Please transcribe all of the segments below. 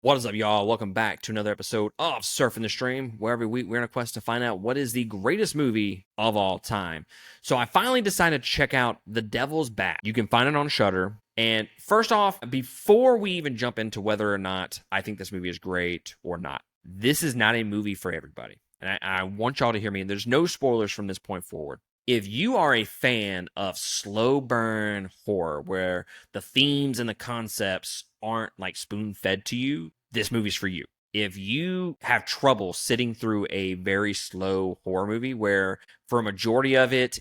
What is up, y'all? Welcome back to another episode of Surfing the Stream, where every week we're on a quest to find out what is the greatest movie of all time. So I finally decided to check out The Devil's Back. You can find it on Shudder. And first off, before we even jump into whether or not I think this movie is great or not, this is not a movie for everybody. And I want y'all to hear me, and there's no spoilers from this point forward. If you are a fan of slow burn horror where the themes and the concepts aren't like spoon fed to you, this movie's for you. If you have trouble sitting through a very slow horror movie where for a majority of it's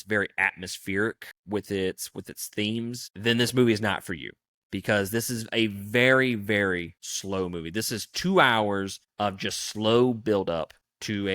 very atmospheric with its themes, then this movie is not for you because this is a very, very slow movie. This is 2 hours of just slow build up to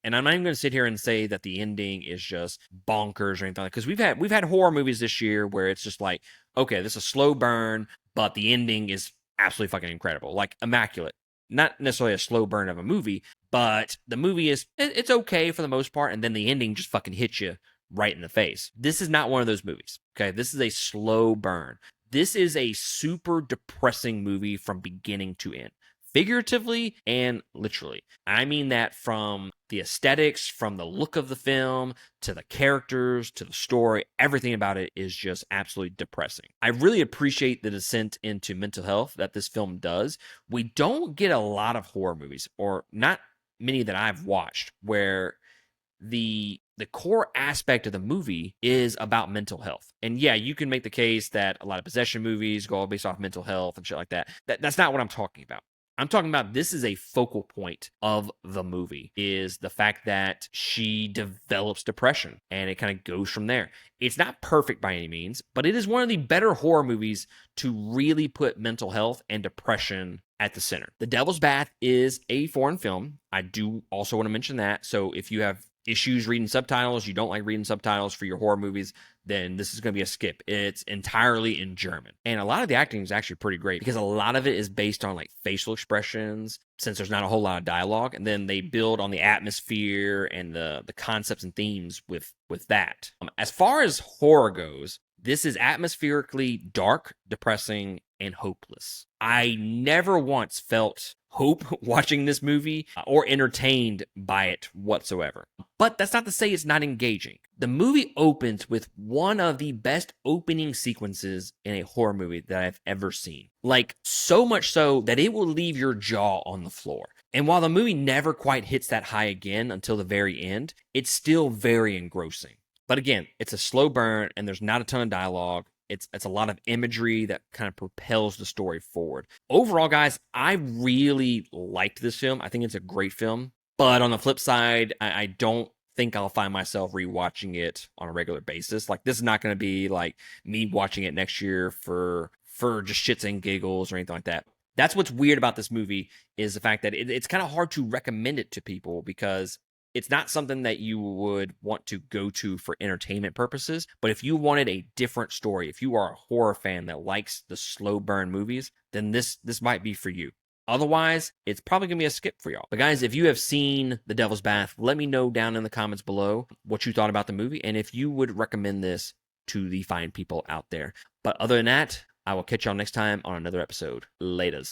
and I'm not even going to sit here and say that the ending is just bonkers or anything like that, because we've had horror movies this year where it's just like, okay, this is a slow burn, but the ending is absolutely fucking incredible, like immaculate. Not necessarily a slow burn of a movie, but the movie it's okay for the most part, and then the ending just fucking hits you right in the face. This is not one of those movies. Okay, this is a slow burn. This is a super depressing movie from beginning to end, figuratively and literally. I mean that from the aesthetics, from the look of the film, to the characters, to the story, everything about it is just absolutely depressing. I really appreciate the descent into mental health that this film does. We don't get a lot of horror movies, or not many that I've watched, where the core aspect of the movie is about mental health. And yeah, you can make the case that a lot of possession movies go all based off mental health and shit like that. That's not what I'm talking about. I'm talking about this is a focal point of the movie, is the fact that she develops depression and it kind of goes from there. It's not perfect by any means, but it is one of the better horror movies to really put mental health and depression at the center. The Devil's Bath is a foreign film. I do also want to mention that. So if you have issues reading subtitles, you don't like reading subtitles for your horror movies, then this is going to be a skip. It's entirely in German. And a lot of the acting is actually pretty great because a lot of it is based on like facial expressions, since there's not a whole lot of dialogue. And then they build on the atmosphere and the concepts and themes with that. As far as horror goes, this is atmospherically dark, depressing, and hopeless. I never once felt hope watching this movie or entertained by it whatsoever. But that's not to say it's not engaging. The movie opens with one of the best opening sequences in a horror movie that I've ever seen. Like, so much so that it will leave your jaw on the floor. And while the movie never quite hits that high again until the very end, it's still very engrossing. But again, it's a slow burn and there's not a ton of dialogue. It's a lot of imagery that kind of propels the story forward. Overall, guys, I really liked this film. I think it's a great film. But on the flip side, I don't think I'll find myself rewatching it on a regular basis. Like, this is not going to be like me watching it next year for just shits and giggles or anything like that. That's what's weird about this movie, is the fact that it's kind of hard to recommend it to people because it's not something that you would want to go to for entertainment purposes. But if you wanted a different story, if you are a horror fan that likes the slow burn movies, then this might be for you. Otherwise, it's probably going to be a skip for y'all. But guys, if you have seen The Devil's Bath, let me know down in the comments below what you thought about the movie and if you would recommend this to the fine people out there. But other than that, I will catch y'all next time on another episode. Laters.